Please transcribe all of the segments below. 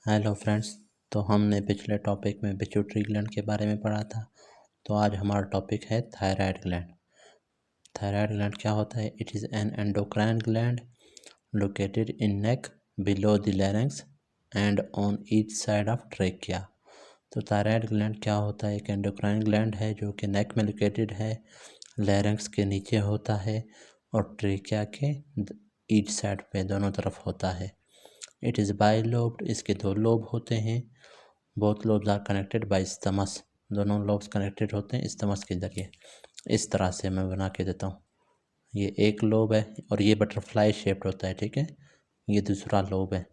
Hello friends. तो हमने पिछले टॉपिक में पिट्यूटरी ग्लैंड के बारे में पढ़ा था। तो आज हमारा टॉपिक है थायराइड ग्लैंड। थायराइड ग्लैंड क्या होता है? It is an endocrine gland located in neck below the larynx and on each side of trachea. तो थायराइड ग्लैंड क्या होता है? एक एंडोक्राइन ग्लैंड है जो कि नेक में लोकेटेड है, लैरिंक्स के नीचे होता है और ट्रेकिया के ईच साइड पे दोनों तरफ होता है। इट इज़ बाइलोब्ड, इसके दो लोब होते हैं। Both lobes are connected by isthmus, दोनों लोब्स कनेक्टेड होते हैं स्टमस के जरिए। इस तरह से मैं बना के देता हूँ। ये एक लोब है और ये बटरफ्लाई शेप्ड होता है, ठीक है। ये दूसरा लोब है।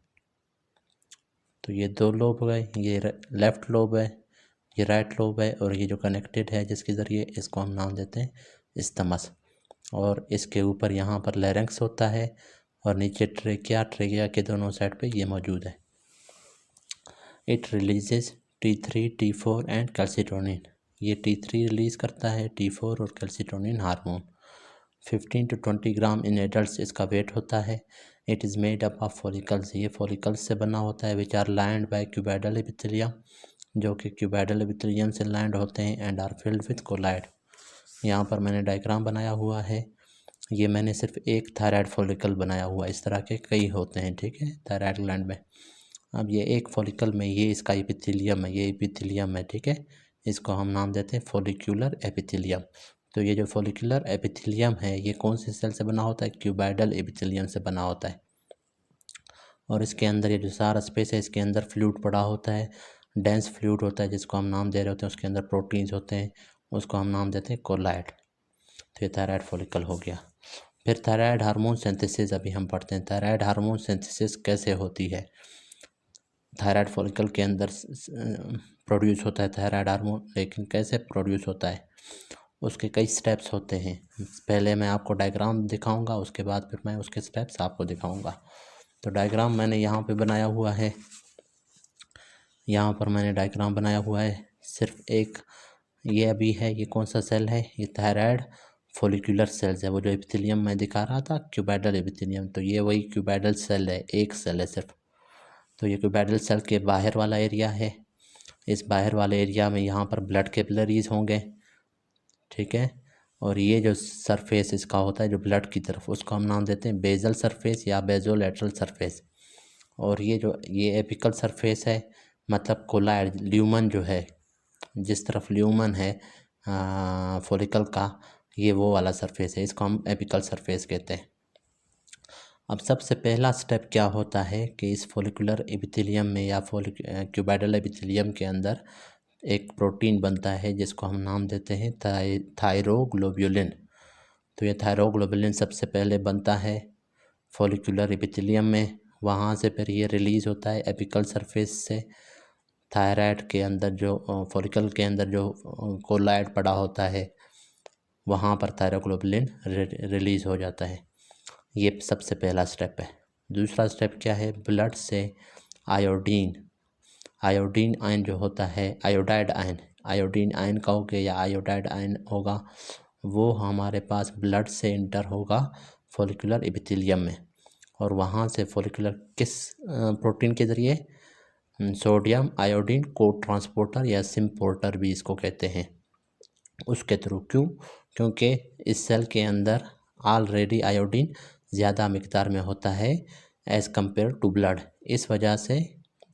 तो ये दो लोब हो गए, ये लेफ्ट लोब है, ये राइट लोब है, और ये जो कनेक्टेड है जिसके ज़रिए, इसको हम नाम देते हैं स्टमस। और इसके ऊपर यहाँ पर लैरिंक्स होता है और नीचे ट्रेकिया, ट्रेकिया के दोनों साइड पे ये मौजूद है। It releases T3, T4 and calcitonin. ये T3 रिलीज़ करता है, T4 और calcitonin hormone. 15 to 20 gram in adult इसका वेट होता है। It is made up of follicles, ये फॉलिकल्स से बना होता है, which are lined by cuboidal epithelium, जो कि क्यूबैडल एपिथेलियम से लाइंड होते हैं, and are filled with colloid. यहाँ पर मैंने डायग्राम बनाया हुआ है। ये मैंने सिर्फ एक थायराइड फॉलिकल बनाया हुआ, इस तरह के कई होते हैं, ठीक है, थायराइड ग्लैंड में। अब ये एक फॉलिकल में ये इसका एपिथेलियम है, ये एपिथेलियम है, ठीक है। इसको हम नाम देते हैं फॉलिक्यूलर एपिथेलियम। तो ये जो फॉलिक्यूलर एपिथेलियम है ये कौन से सेल से बना होता है? क्यूबाइडल एपिथेलियम से बना होता है। और इसके अंदर ये जो सारा स्पेस है, इसके अंदर फ्लूइड पड़ा होता है, डेंस फ्लूइड होता है, जिसको हम नाम दे रहे होते हैं। उसके अंदर प्रोटीन्स होते हैं, उसको हम नाम देते हैं कोलाइड। तो ये थायराइड फॉलिकल हो गया। फिर थायराइड हार्मोन सिंथेसिस अभी हम पढ़ते हैं। थायराइड हार्मोन सिंथेसिस कैसे होती है? थायराइड फॉलिकल के अंदर प्रोड्यूस होता है थायराइड हार्मोन, लेकिन कैसे प्रोड्यूस होता है उसके कई स्टेप्स होते हैं। पहले मैं आपको डायग्राम दिखाऊंगा, उसके बाद फिर मैं उसके स्टेप्स आपको दिखाऊंगा। तो डायग्राम मैंने यहाँ पे बनाया हुआ है, यहाँ पर मैंने डायग्राम बनाया हुआ है। सिर्फ एक ये अभी है, ये कौन सा सेल है? ये थायराइड फॉलिकुलर सेल्स है। वो जो एपिथेलियम मैं दिखा रहा था क्यूबाइडल एपिथेलियम, तो ये वही क्यूबाइडल सेल है, एक सेल है सिर्फ। तो ये क्यूबाइडल सेल के बाहर वाला एरिया है। इस बाहर वाले एरिया में यहाँ पर ब्लड कैपिलरीज होंगे, ठीक है। और ये जो सरफेस इसका होता है जो ब्लड की तरफ, उसको हम नाम देते हैं बेजल सरफेस या बेजोलेटरल सरफेस। और ये एपिकल सरफेस है, मतलब कोलाइड ल्यूमन जो है, जिस तरफ ल्यूमन है फॉलिकल का, ये वो वाला सरफेस है, इसको हम एपिकल सरफेस कहते हैं। अब सबसे पहला स्टेप क्या होता है कि इस फॉलिकुलर एपिथेलियम में या क्यूबाइडल एपिथेलियम के अंदर एक प्रोटीन बनता है जिसको हम नाम देते हैं थायरोग्लोब्युलिन। तो ये थायरोग्लोब्युलिन सबसे पहले बनता है फॉलिकुलर एपिथेलियम में, वहाँ से फिर ये रिलीज़ होता है एपिकल सरफेस से थायराइड के अंदर, जो फॉलिकल के अंदर जो कोलाइड पड़ा होता है वहाँ पर थायरोग्लोब्युलिन रिलीज़ हो जाता है। ये सबसे पहला स्टेप है। दूसरा स्टेप क्या है? ब्लड से आयोडीन, आयोडीन आयन जो होता है, आयोडाइड आयन, आयोडीन आयन कहोगे या आयोडाइड आयन होगा, वो हमारे पास ब्लड से इंटर होगा फॉलिकुलर एपिथेलियम में। और वहाँ से फॉलिकुलर किस प्रोटीन के ज़रिए? सोडियम आयोडीन को ट्रांसपोर्टर या सिम्पोर्टर भी इसको कहते हैं, उसके थ्रू। क्यों? क्योंकि इस सेल के अंदर ऑलरेडी आयोडीन ज़्यादा मिकदार में होता है एज़ कम्पेयर टू ब्लड। इस वजह से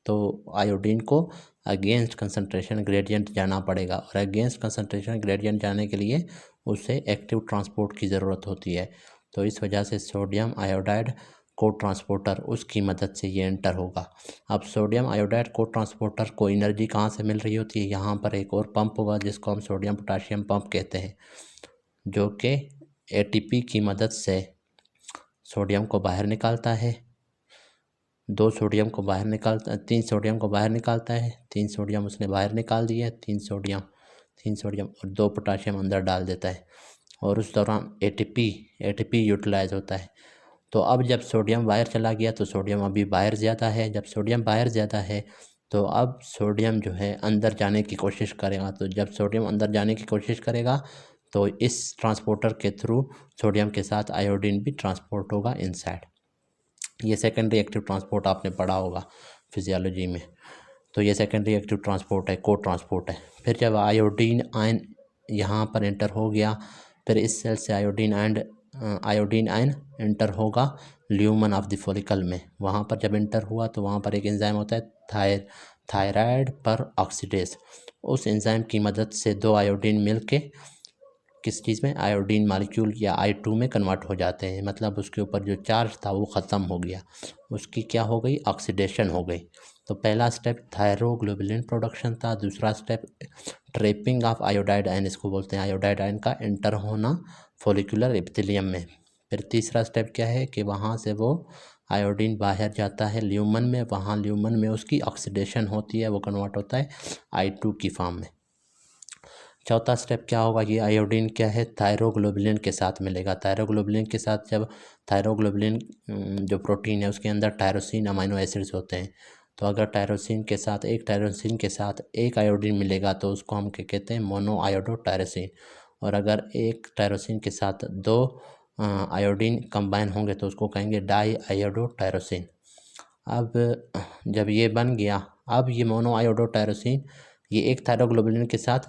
तो आयोडीन को अगेंस्ट कंसंट्रेशन ग्रेडियंट जाना पड़ेगा, और अगेंस्ट कंसंट्रेशन ग्रेडियंट जाने के लिए उसे एक्टिव ट्रांसपोर्ट की ज़रूरत होती है। तो इस वजह से सोडियम आयोडाइड को ट्रांसपोर्टर, उसकी मदद से ये एंटर होगा। अब सोडियम आयोडाइड को ट्रांसपोर्टर को एनर्जी कहाँ से मिल रही होती है? यहाँ पर एक और पंप होगा जिसको हम सोडियम पोटाशियम पंप कहते हैं, जो कि एटीपी की मदद से सोडियम को बाहर निकालता है। 2 सोडियम को बाहर निकालता, 3 सोडियम को बाहर निकालता है। 3 सोडियम उसने बाहर निकाल दिया, 3 सोडियम और 2 पोटाशियम अंदर डाल देता है, और उस दौरान एटीपी यूटिलाइज होता है। तो अब जब सोडियम बाहर चला गया तो सोडियम अभी बाहर ज़्यादा है। जब सोडियम बाहर ज़्यादा है तो अब सोडियम जो है अंदर जाने की कोशिश करेगा। तो जब सोडियम अंदर जाने की कोशिश करेगा तो इस ट्रांसपोर्टर के थ्रू सोडियम के साथ आयोडीन भी ट्रांसपोर्ट होगा इनसाइड। ये सेकेंडरी एक्टिव ट्रांसपोर्ट आपने पढ़ा होगा। फिजियोलॉजी में। तो ये सेकेंडरी एक्टिव ट्रांसपोर्ट है, को ट्रांसपोर्ट है। फिर जब आयोडीन आयन यहाँ पर एंटर हो गया, फिर इस सेल से आयोडीन आयन एंटर होगा ल्यूमन ऑफ द फॉलिकल में। वहाँ पर जब एंटर हुआ तो वहाँ पर एक एंजाइम होता है थायराइड पर ऑक्सीडेज। उस एंजाइम की मदद से दो आयोडीन मिलके किस चीज़ में, आयोडीन मॉलिक्यूल या I2 में कन्वर्ट हो जाते हैं। मतलब उसके ऊपर जो चार्ज था वो ख़त्म हो गया, उसकी क्या हो गई, ऑक्सीडेशन हो गई। तो पहला स्टेप थायरोग्लोबुलिन प्रोडक्शन था। दूसरा step trapping of iodide ion, इसको बोलते हैं आयोडाइड आयन का एंटर होना फॉलिकुलर एपिथेलियम में। फिर तीसरा स्टेप क्या है कि वहाँ से वो आयोडीन बाहर जाता है ल्यूमन में, वहाँ ल्यूमन में उसकी ऑक्सीडेशन होती है, वो कन्वर्ट होता है I2 की फॉर्म में। चौथा स्टेप क्या होगा, ये आयोडीन क्या है, थायरोग्लोबुलिन के साथ मिलेगा। थायरोग्लोबुलिन के साथ जब थायरोग्लोबुलिन जो प्रोटीन है उसके अंदर टायरोसिन अमीनो एसिड्स होते हैं, तो अगर टायरोसिन के साथ एक आयोडीन मिलेगा तो उसको हम क्या कहते हैं, मोनो आयोडो टायरोसिन। और अगर एक टायरोसिन के साथ दो आयोडीन कंबाइन होंगे तो उसको कहेंगे डाई आयोडो टायरोसिन। अब जब ये बन गया, अब ये मोनो आयोडो टायरोसिन, ये एक थायरोग्लोबुलिन के साथ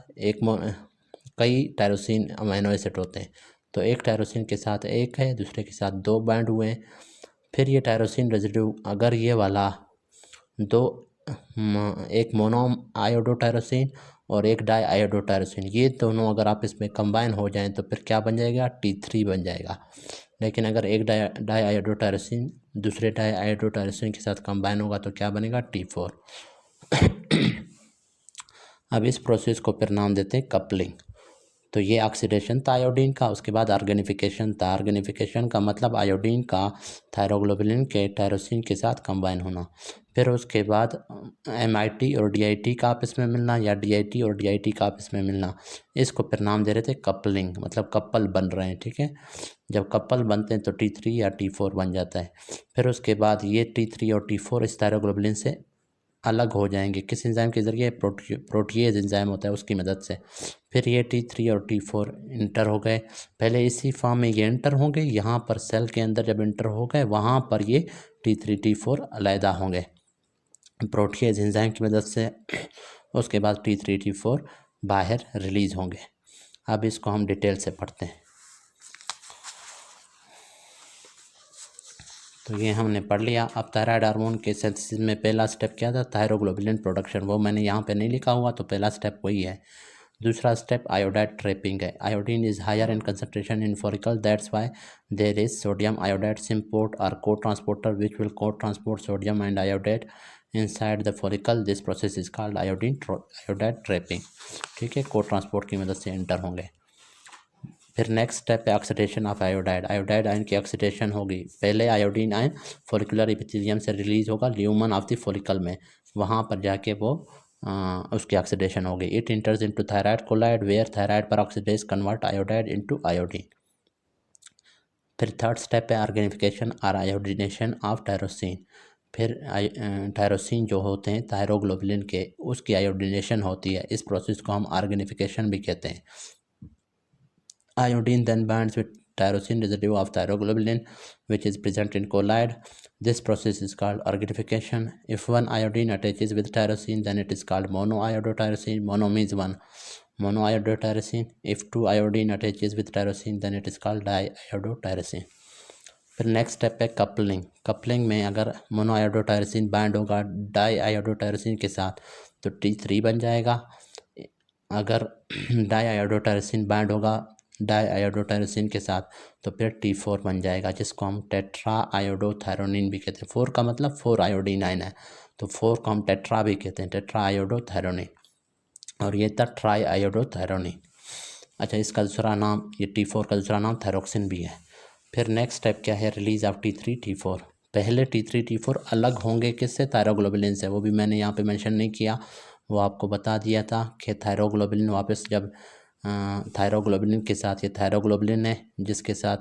कई टायरोसिन अमीनो एसिड होते हैं, तो एक टायरोसिन के साथ एक है, दूसरे के साथ दो बाइंड हुए हैं। फिर ये टायरोसिन रेजिड्यू, अगर ये वाला दो एक मोनो आयोडो टायरोसिन और एक डाई आयोडो टायरोसिन, ये दोनों अगर आप इसमें कंबाइन हो जाएं तो फिर क्या बन जाएगा, T3 बन जाएगा। लेकिन अगर एक डाई आयोडो टायरोसिन दूसरे डाई आयोडो टायरोसिन के साथ कंबाइन होगा तो क्या बनेगा, T4। अब इस प्रोसेस को फिर नाम देते हैं कपलिंग। तो ये ऑक्सीडेशन था आयोडीन का, उसके बाद ऑर्गेनिफिकेशन था। ऑर्गेनिफिकेशन का मतलब आयोडीन का थायरोग्लोबुलिन के टायरोसिन के साथ कंबाइन होना। फिर उसके बाद MIT और DIT का आपस में मिलना, या DIT और DIT का आपस में मिलना, इसको फिर नाम दे रहे थे कपलिंग, मतलब कपल बन रहे हैं, ठीक है। जब कपल बनते हैं तो T3 या T4 बन जाता है। फिर उसके बाद ये T3 और T4 इस थायरोग्लोबुलिन से अलग हो जाएंगे, किस एंजाइम के ज़रिए, प्रोटीएज एंजाइम होता है उसकी मदद से। फिर ये T3 और T4 इंटर हो गए, पहले इसी फॉर्म में ये इंटर होंगे, यहाँ पर सेल के अंदर जब इंटर हो गए वहाँ पर ये T3 T4 अलहदा होंगे प्रोटीएज एंजाइम की मदद से। उसके बाद T3 T4 बाहर रिलीज होंगे। अब इसको हम डिटेल से पढ़ते हैं। तो ये हमने पढ़ लिया। अब थायराइड हार्मोन के सिंथेसिस में पहला स्टेप क्या था, थायरोग्लोबुलिन प्रोडक्शन, वो मैंने यहाँ पे नहीं लिखा हुआ, तो पहला स्टेप वही है। दूसरा स्टेप आयोडाइड ट्रैपिंग है। Iodine is higher in concentration in follicle, that's why there is sodium iodide symport और cotransporter which will cotransport sodium and iodide inside the follicle. This process is called iodide trapping, ठीक है, को transport की मदद से enter होंगे। फिर next step है oxidation of iodide. Iodide ion की ऑक्सीडेशन होगी, पहले आयोडीन आयन फॉलिकुलर एपिथेलियम से रिलीज होगा ल्यूमन ऑफ द फॉलिकल में, वहाँ पर जाके वो उसकी ऑक्सीडेशन होगी। It enters into thyroid colloid where thyroid peroxidase convert iodide into iodine. फिर थर्ड स्टेप है ऑर्गेनिफिकेशन और आयोडीनेशन ऑफ टायरोसिन। फिर टायरोसिन जो होते हैं थायरोग्लोबुलिन के, उसकी आयोडीनेशन होती है, इस प्रोसेस को हम ऑर्गेनिफिकेशन भी कहते हैं। Iodine then binds with tyrosine residue of thyroglobulin, which is present in colloid. This process is called organification. If one iodine attaches with tyrosine, then it is called monoiodotyrosine. Mono means one, monoiodotyrosine. If two iodine attaches with tyrosine, then it is called diiodotyrosine. फिर next step है coupling. Coupling में अगर मोनोआयोडोटायरोसिन bind होगा डाईआयोडोटायरोसिन के साथ तो T3 बन जाएगा। अगर डाईआयोडोटायरोसिन बाइंड होगा डाईआयोडोटायरोसिन के साथ तो फिर T4 बन जाएगा, जिसको हम टेट्रा आयोडोथायरोनिन भी कहते हैं। 4 का मतलब 4 आयोडीन आयन है, तो 4 को हम टेट्रा भी कहते हैं, टेट्रा आयोडोथायरोनिन। और ये था ट्राई आयोडोथायरोनिन। अच्छा, इसका दूसरा नाम, ये T4 का दूसरा नाम थायरोक्सिन भी है। फिर नेक्स्ट स्टेप क्या है, रिलीज ऑफ T3 T4। पहले T3 T4 अलग होंगे किससे, थायरोग्लोबुलिन से, वो भी मैंने यहाँ पे मेंशन नहीं किया, वो आपको बता दिया था कि थायरोग्लोबुलिन वापस जब थायरोग्लोबुलिन के साथ, ये थायरोग्लोबुलिन है जिसके साथ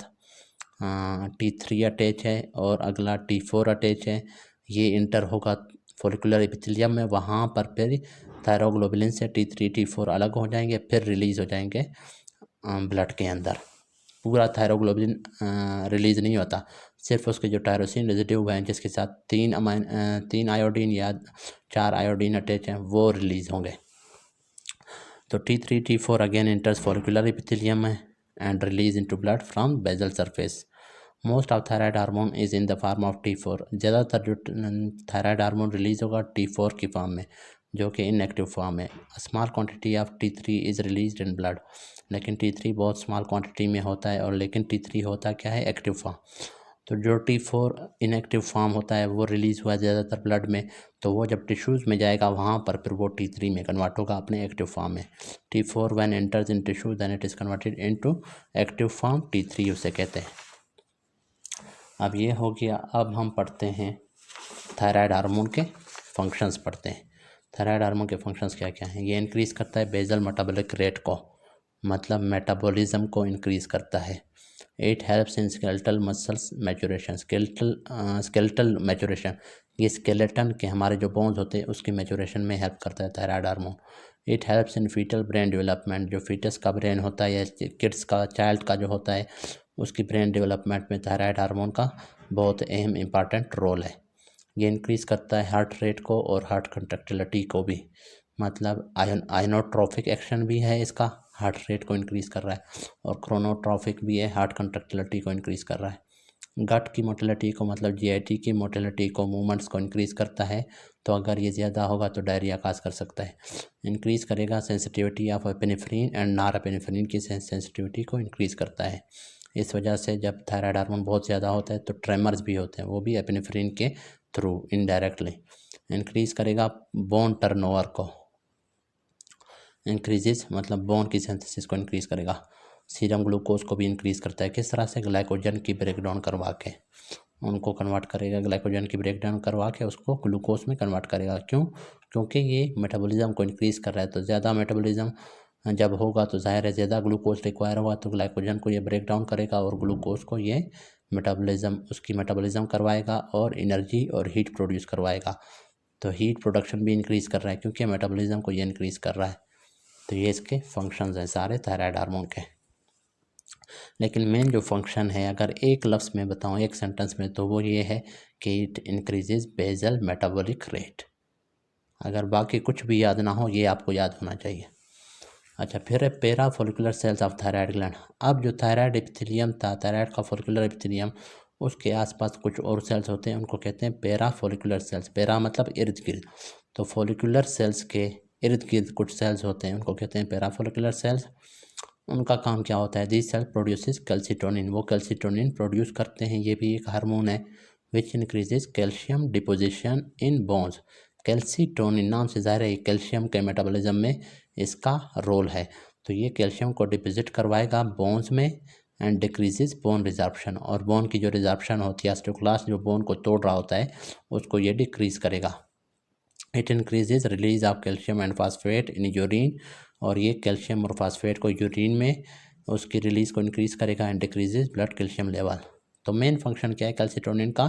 T3 अटैच है और अगला T4 अटैच है, ये इंटर होगा फॉलिकुलर एपिथेलियम में, वहाँ पर फिर थायरोग्लोबुलिन से T3 T4 अलग हो जाएंगे, फिर रिलीज हो जाएंगे ब्लड के अंदर। पूरा थायरोग्लोबुलिन रिलीज नहीं होता, सिर्फ उसके जो टायरोसिन रेजिड्यू हैं जिसके साथ 3 आयोडीन या 4 आयोडीन अटैच हैं वो रिलीज होंगे। तो T3 T4 again enters follicular epithelium है and release into blood from basal surface. Most of thyroid hormone is in the form of T4। ज़्यादातर जो थायराइड हार्मोन रिलीज होगा T4 की फॉर्म में, जो कि इनएक्टिव फॉर्म है। Small quantity of T3 is release in blood, लेकिन T3 बहुत स्मॉल क्वांटिटी में होता है, और लेकिन T3 होता क्या है, एक्टिव फॉर्म। तो जो T4 इनएक्टिव फॉर्म होता है वो रिलीज़ हुआ ज़्यादातर ब्लड में, तो वो जब टिश्यूज़ में जाएगा वहाँ पर फिर वो T3 में कन्वर्ट होगा अपने एक्टिव फॉर्म में। T4 when enters in tissue then it is converted into active form T3 उसे कहते हैं। अब ये हो गया। अब हम पढ़ते हैं थायराइड हार्मोन के फंक्शंस पढ़ते हैं। थायराइड हार्मोन के फंक्शंस क्या क्या हैं। ये इंक्रीज़ करता है बेजल मेटाबॉलिक रेट को, मतलब मेटाबॉलिज्म को इंक्रीज़ करता है। It helps in skeletal muscles maturation. Skeletal maturation, ये स्केलेटन के हमारे जो बोन्स होते हैं उसकी मैचुरेशन में हेल्प करता है thyroid hormone. It helps in foetal brain development, जो फीटस का ब्रेन होता है या किड्स का, चाइल्ड का जो होता है, उसकी ब्रेन डेवलपमेंट में थायराइड हार्मोन का बहुत अहम इम्पॉर्टेंट रोल है। ये इंक्रीज़ करता है हार्ट रेट को और हार्ट कंट्रैक्टिलिटी को भी, मतलब आयनोट्रोफिक एक्शन भी है इसका, हार्ट रेट को इंक्रीज़ कर रहा है, और क्रोनोट्रोफिक भी है, हार्ट कंट्रैक्टिलिटी को इंक्रीज़ कर रहा है। गट की मोटिलिटी को, मतलब जीआईटी की मोटिलिटी को, मूवमेंट्स को इंक्रीज़ करता है। तो अगर ये ज़्यादा होगा तो डायरिया काज कर सकता है। इंक्रीज़ करेगा sensitivity of epinephrine and norepinephrine की सेंसिटिविटी को इंक्रीज़ करता है। इस वजह से जब थायराइड हार्मोन बहुत ज़्यादा होता है तो ट्रेमर्स भी होते हैं, वो भी एपिनेफ्रिन के थ्रू इनडायरेक्टली। इंक्रीज़ करेगा बोन टर्नओवर को, इंक्रीजेस मतलब बोन की सिंथेसिस को इंक्रीज़ करेगा। सीरम ग्लूकोज को भी इंक्रीज़ करता है। किस तरह से, ग्लाइकोजन की ब्रेकडाउन करवा के उनको कन्वर्ट करेगा, ग्लाइकोजन की ब्रेकडाउन करवा के उसको ग्लूकोज में कन्वर्ट करेगा। क्यों? क्योंकि ये मेटाबॉलिज्म को इंक्रीज़ कर रहा है। तो ज़्यादा मेटाबॉलिज्म जब होगा तो ज़ाहिर है ज़्यादा ग्लूकोज रिक्वायर होगा, तो ग्लाइकोजन को ये ब्रेक डाउन करेगा और ग्लूकोज को ये उसकी मेटाबॉलिज्म करवाएगा और एनर्जी और हीट प्रोड्यूस करवाएगा। तो हीट प्रोडक्शन भी इंक्रीज़ कर रहा है क्योंकि मेटाबॉलिज्म को ये इंक्रीज़ कर रहा है। तो ये इसके फंक्शंस हैं सारे थायराइड हार्मोन के। लेकिन मेन जो फंक्शन है, अगर एक लफ्ज़ में बताऊँ, एक सेंटेंस में, तो वो ये है कि it increases basal metabolic rate. अगर बाकी कुछ भी याद ना हो, ये आपको याद होना चाहिए। अच्छा, फिर है parafollicular cells of thyroid gland. अब जो थायराइड एपिथेलियम था, थायराइड का फॉलिकुलर एपिथेलियम, उसके आसपास कुछ और सेल्स होते हैं, उनको कहते हैं पैरा फॉलिकुलर सेल्स। पैरा मतलब इर्द गिर्द, तो फॉलिकुलर सेल्स के इर्द गिर्द कुछ सेल्स होते हैं, उनको कहते हैं पैरा फॉलिकुलर सेल्स। उनका काम क्या होता है? दिस सेल प्रोड्यूसेस कैल्सिटोनिन, वो कैल्सिटोनिन प्रोड्यूस करते हैं, ये भी एक हार्मोन है। विच increases calcium deposition in bones. Calcitonin नाम से ज़ाहिर है कैल्शियम के मेटाबॉलिज्म में इसका रोल है। तो ये कैल्शियम को डिपोजिट करवाएगा बोन्स में एंड डिक्रीजेज बोन रिजर्प्शन, और बोन की जो रिजर्प्शन होती है, ऑस्टियोक्लास्ट जो बोन को तोड़ रहा होता है, उसको ये डिक्रीज करेगा। It increases release of calcium and phosphate in urine, और ये कैल्शियम और फास्फेट को यूरिन में उसकी रिलीज़ को इंक्रीज करेगा and decreases blood calcium level. तो मेन फंक्शन क्या है कैल्सिटोनिन का?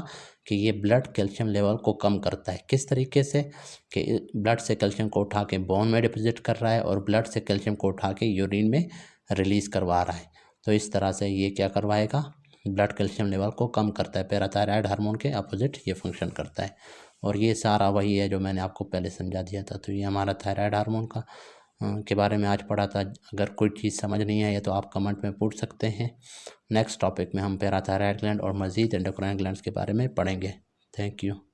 कि ये ब्लड कैल्शियम लेवल को कम करता है। किस तरीके से? कि ब्लड से कैल्शियम को उठा के बोन में डिपोजिट कर रहा है और ब्लड से कैल्शियम को उठा के यूरिन में रिलीज़ करवा रहा है। तो इस तरह से ये क्या करवाएगा? ब्लड कैल्शियम लेवल को कम करता है। पैराथायराइड हार्मोन के अपोजिट ये फंक्शन करता है, और ये सारा वही है जो मैंने आपको पहले समझा दिया था। तो ये हमारा थायराइड हार्मोन का के बारे में आज पढ़ा था। अगर कोई चीज़ समझ नहीं आई है तो आप कमेंट में पूछ सकते हैं। नेक्स्ट टॉपिक में हम पैराथायराइड ग्लैंड और मज़ीद एंडोक्राइन ग्लैंड्स के बारे में पढ़ेंगे। Thank you.